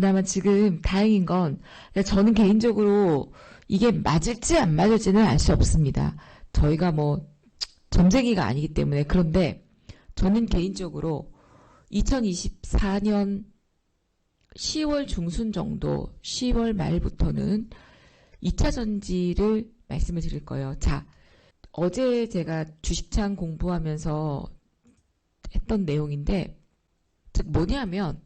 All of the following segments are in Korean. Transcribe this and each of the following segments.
그나마 지금 다행인 건 저는 개인적으로 이게 맞을지 안 맞을지는 알 수 없습니다. 저희가 뭐 점쟁이가 아니기 때문에. 그런데 저는 개인적으로 2024년 10월 중순 정도, 10월 말부터는 2차 전지를 말씀을 드릴 거예요. 자, 어제 제가 주식창 공부하면서 했던 내용인데, 즉 뭐냐면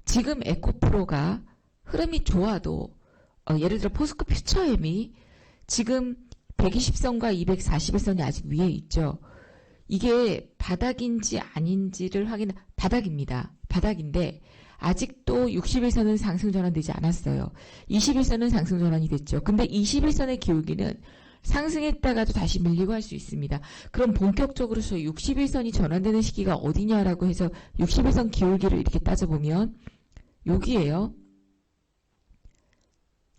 지금 에코프로가 흐름이 좋아도 예를 들어 포스코 퓨처엠이 지금 120선과 240일선이 아직 위에 있죠. 이게 바닥인지 아닌지를 바닥입니다. 바닥인데 아직도 60일선은 상승 전환되지 않았어요. 20일선은 상승 전환이 됐죠. 근데 21선의 기울기는 상승했다가도 다시 밀리고 할 수 있습니다. 그럼 본격적으로 60일선이 전환되는 시기가 어디냐라고 해서 60일선 기울기를 이렇게 따져보면 여기에요.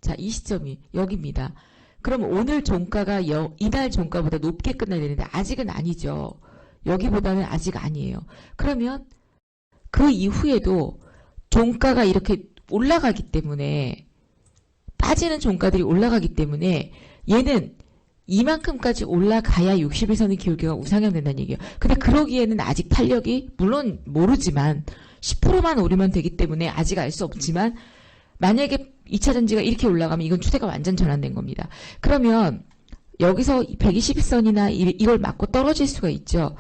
자, 이 시점이 여기입니다. 그럼 오늘 종가가 이날 종가보다 높게 끝나야 되는데 아직은 아니죠. 여기보다는 아직 아니에요. 그러면 그 이후에도 종가가 이렇게 올라가기 때문에, 빠지는 종가들이 올라가기 때문에 얘는 이만큼까지 올라가야 60일선의 기울기가 우상향 된다는 얘기예요. 근데 그러기에는 아직 탄력이, 물론 모르지만 10%만 오르면 되기 때문에 아직 알 수 없지만, 만약에 2차 전지가 이렇게 올라가면 이건 추세가 완전 전환된 겁니다. 그러면 여기서 120선이나 이걸 맞고 떨어질 수가 있죠.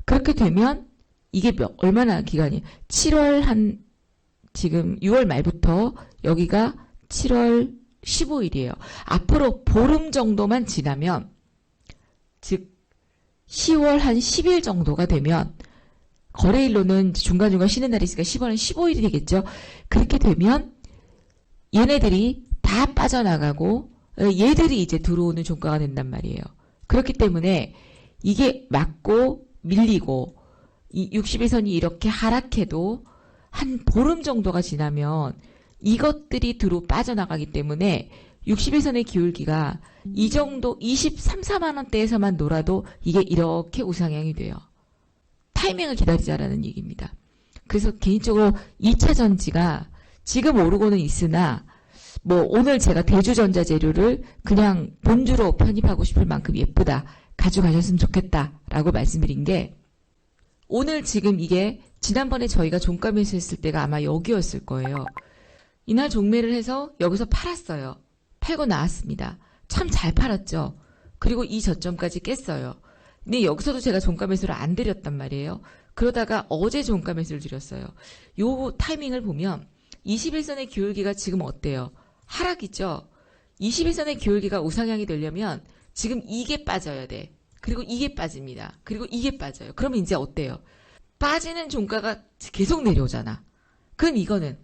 그렇게 되면 이게 얼마나 기간이, 7월 지금 6월 말부터 여기가 7월 15일이에요. 앞으로 보름 정도만 지나면, 즉 10월 한 10일 정도가 되면, 거래일로는 중간중간 쉬는 날이 있으니까 10월 한 15일이 되겠죠. 그렇게 되면 얘네들이 다 빠져나가고 얘들이 이제 들어오는 종가가 된단 말이에요. 그렇기 때문에 이게 맞고 밀리고 이 60일선이 이렇게 하락해도 한 보름 정도가 지나면 이것들이 빠져나가기 때문에 60일선의 기울기가 이 정도 23, 4만원대에서만 놀아도 이게 이렇게 우상향이 돼요. 타이밍을 기다리자라는 얘기입니다. 그래서 개인적으로 2차 전지가 지금 오르고는 있으나 뭐 오늘 제가 대주전자재료를 그냥 본주로 편입하고 싶을 만큼 예쁘다, 가져가셨으면 좋겠다 라고 말씀드린 게, 오늘 지금 이게 지난번에 저희가 종가 매수했을 때가 아마 여기였을 거예요. 이날 종매를 해서 여기서 팔았어요. 팔고 나왔습니다. 참 잘 팔았죠. 그리고 이 저점까지 깼어요. 근데 여기서도 제가 종가 매수를 안 드렸단 말이에요. 그러다가 어제 종가 매수를 드렸어요. 요 타이밍을 보면 21선의 기울기가 지금 어때요? 하락이죠. 21선의 기울기가 우상향이 되려면 지금 이게 빠져야 돼. 그리고 이게 빠집니다. 그리고 이게 빠져요. 그러면 이제 어때요? 빠지는 종가가 계속 내려오잖아. 그럼 이거는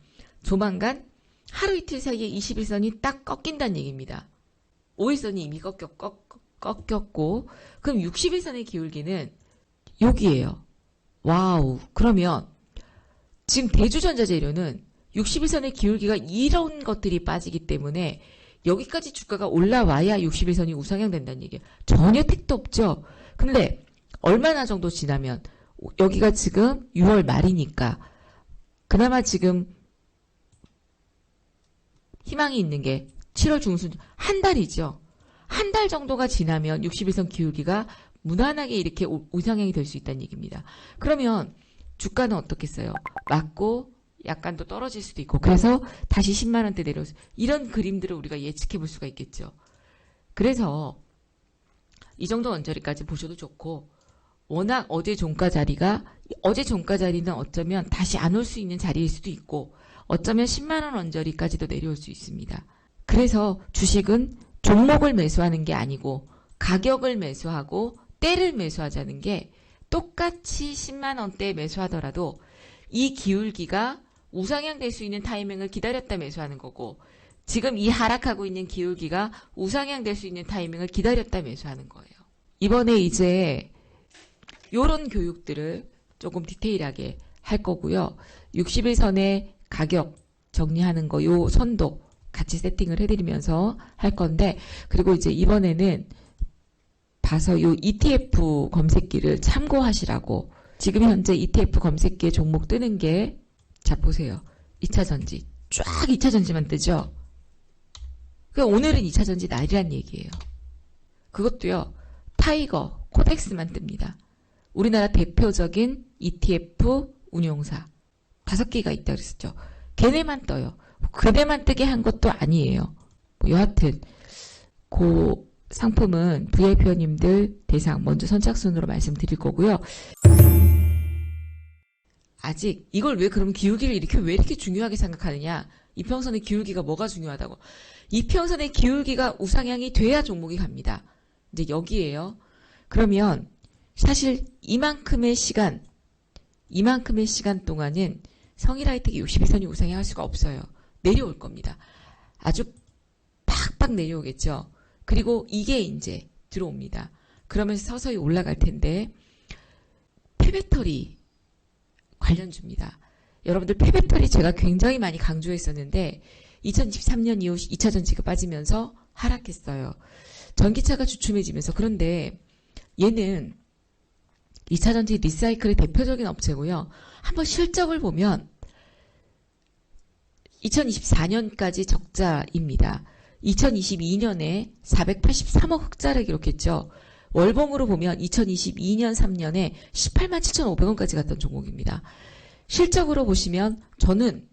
조만간 하루 이틀 사이에 21선이 딱 꺾인다는 얘기입니다. 5일선이 이미 꺾였고, 그럼 60일선의 기울기는 여기에요. 와우. 그러면 지금 대주전자재료는 60일선의 기울기가 이런 것들이 빠지기 때문에 여기까지 주가가 올라와야 60일선이 우상향 된다는 얘기예요. 전혀 택도 없죠. 근데 얼마나 정도 지나면, 여기가 지금 6월 말이니까 그나마 지금 희망이 있는 게 7월 중순, 한 달이죠. 한 달 정도가 지나면 60일선 기울기가 무난하게 이렇게 우상향이 될 수 있다는 얘기입니다. 그러면 주가는 어떻겠어요? 맞고 약간 더 떨어질 수도 있고, 그래서 다시 10만원대 내려오서 이런 그림들을 우리가 예측해 볼 수가 있겠죠. 그래서 이 정도 언저리까지 보셔도 좋고, 워낙 어제 종가 자리는 어쩌면 다시 안 올 수 있는 자리일 수도 있고, 어쩌면 10만원 언저리까지도 내려올 수 있습니다. 그래서 주식은 종목을 매수하는 게 아니고 가격을 매수하고 때를 매수하자는 게, 똑같이 10만원대에 매수하더라도 이 기울기가 우상향 될 수 있는 타이밍을 기다렸다 매수하는 거고, 지금 이 하락하고 있는 기울기가 우상향 될 수 있는 타이밍을 기다렸다 매수하는 거예요. 이번에 이제 요런 교육들을 조금 디테일하게 할 거고요. 60일선의 가격 정리하는 거, 요 선도 같이 세팅을 해드리면서 할 건데, 그리고 이제 이번에는 봐서 요 ETF 검색기를 참고하시라고, 지금 현재 ETF 검색기에 종목 뜨는 게, 자 보세요. 2차 전지 쫙 2차전지만 뜨죠. 그러니까 오늘은 2차전지 날이란 얘기예요. 그것도요. 타이거, 코덱스만 뜹니다. 우리나라 대표적인 ETF 운용사 5개가 있다고 그랬었죠. 걔네만 떠요. 그네만 뜨게 한 것도 아니에요. 여하튼 그 상품은 VIP원님들 대상 먼저 선착순으로 말씀드릴 거고요. 아직 이걸 왜 그럼 기울기를 왜 이렇게 중요하게 생각하느냐. 이평선의 기울기가 뭐가 중요하다고. 이평선의 기울기가 우상향이 돼야 종목이 갑니다. 이제 여기에요. 그러면 사실 이만큼의 시간 동안은 성일하이텍이 62선이 우상향할 수가 없어요. 내려올 겁니다. 아주 팍팍 내려오겠죠. 그리고 이게 이제 들어옵니다. 그러면서 서서히 올라갈 텐데 폐배터리 관련주입니다. 여러분들 폐배터리 제가 굉장히 많이 강조했었는데 2023년 이후 2차전지가 빠지면서 하락했어요. 전기차가 주춤해지면서. 그런데 얘는 2차전지 리사이클의 대표적인 업체고요. 한번 실적을 보면 2024년까지 적자입니다. 2022년에 483억 흑자를 기록했죠. 월봉으로 보면 2022년 3년에 18만 7,500원까지 갔던 종목입니다. 실적으로 보시면 저는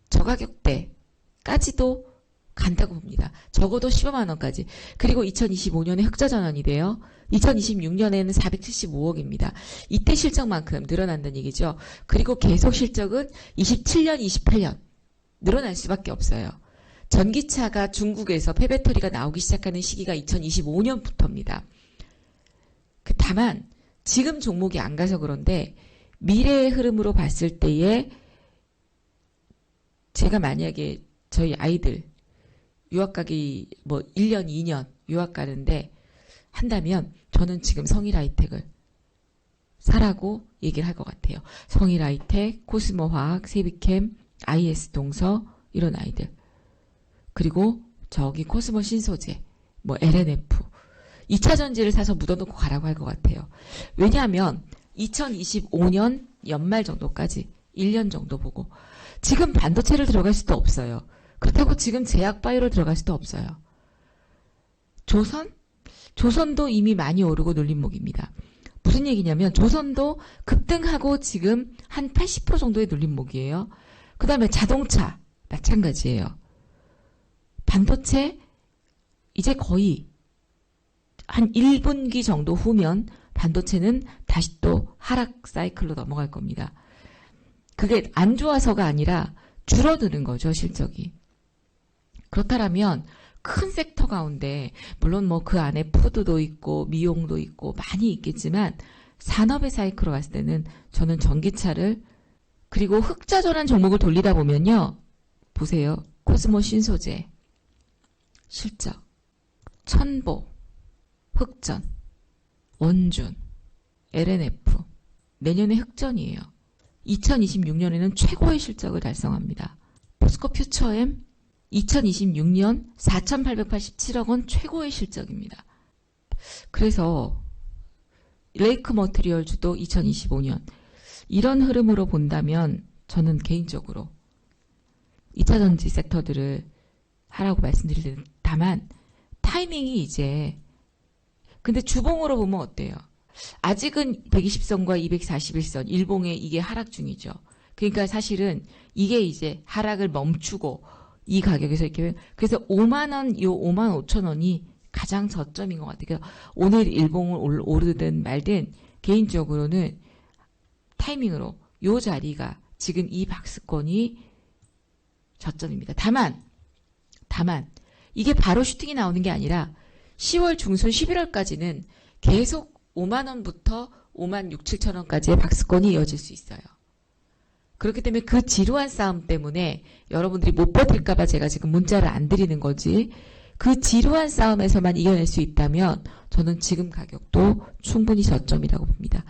저가격대까지도 간다고 봅니다. 적어도 15만 원까지. 그리고 2025년에 흑자 전환이 돼요. 2026년에는 475억입니다. 이때 실적만큼 늘어난다는 얘기죠. 그리고 계속 실적은 27년, 28년 늘어날 수밖에 없어요. 전기차가 중국에서 폐배터리가 나오기 시작하는 시기가 2025년부터입니다. 다만 지금 종목이 안 가서 그런데 미래의 흐름으로 봤을 때에 제가 만약에 저희 아이들 유학 가기 1년, 2년 유학 가는데 한다면 저는 지금 성일하이텍을 사라고 얘기를 할 것 같아요. 성일하이텍, 코스모화학, 세비캠, IS동서 이런 아이들. 그리고 저기 코스모 신소재, LNF. 2차전지를 사서 묻어놓고 가라고 할 것 같아요. 왜냐하면 2025년 연말 정도까지 1년 정도 보고 지금 반도체를 들어갈 수도 없어요. 그렇다고 지금 제약바이오를 들어갈 수도 없어요. 조선도 이미 많이 오르고 눌림목입니다. 무슨 얘기냐면 조선도 급등하고 지금 한 80% 정도의 눌림목이에요. 그 다음에 자동차 마찬가지예요. 반도체 이제 거의 한 1분기 정도 후면 반도체는 다시 또 하락 사이클로 넘어갈 겁니다. 그게 안 좋아서가 아니라 줄어드는 거죠, 실적이. 그렇다면 큰 섹터 가운데 물론 그 안에 푸드도 있고 미용도 있고 많이 있겠지만 산업의 사이클로 봤을 때는 저는 전기차를 그리고 흑자 전환 종목을 돌리다 보면요. 보세요. 코스모 신소재 실적 천보 흑전 원준 LNF 내년에 흑전이에요. 2026년에는 최고의 실적을 달성합니다. 포스코 퓨처엠 2026년 4,887억 원 최고의 실적입니다. 그래서 레이크 머티리얼주도 2025년 이런 흐름으로 본다면 저는 개인적으로 2차전지 섹터들을 하라고 말씀드리는데 다만 타이밍이 이제 근데 주봉으로 보면 어때요? 아직은 120선과 241선 일봉에 이게 하락 중이죠. 그러니까 사실은 이게 이제 하락을 멈추고 이 가격에서 이렇게 그래서 5만원, 요 5만 5천 원이 가장 저점인 것 같아요. 오늘 일봉을 오르든 말든 개인적으로는 타이밍으로 요 자리가 지금 이 박스권이 저점입니다. 다만 이게 바로 슈팅이 나오는 게 아니라 10월 중순 11월까지는 계속 5만원부터 5만 6, 7천 원까지의 박스권이 이어질 수 있어요. 그렇기 때문에 그 지루한 싸움 때문에 여러분들이 못 버틸까봐 제가 지금 문자를 안 드리는 거지 그 지루한 싸움에서만 이겨낼 수 있다면 저는 지금 가격도 충분히 저점이라고 봅니다.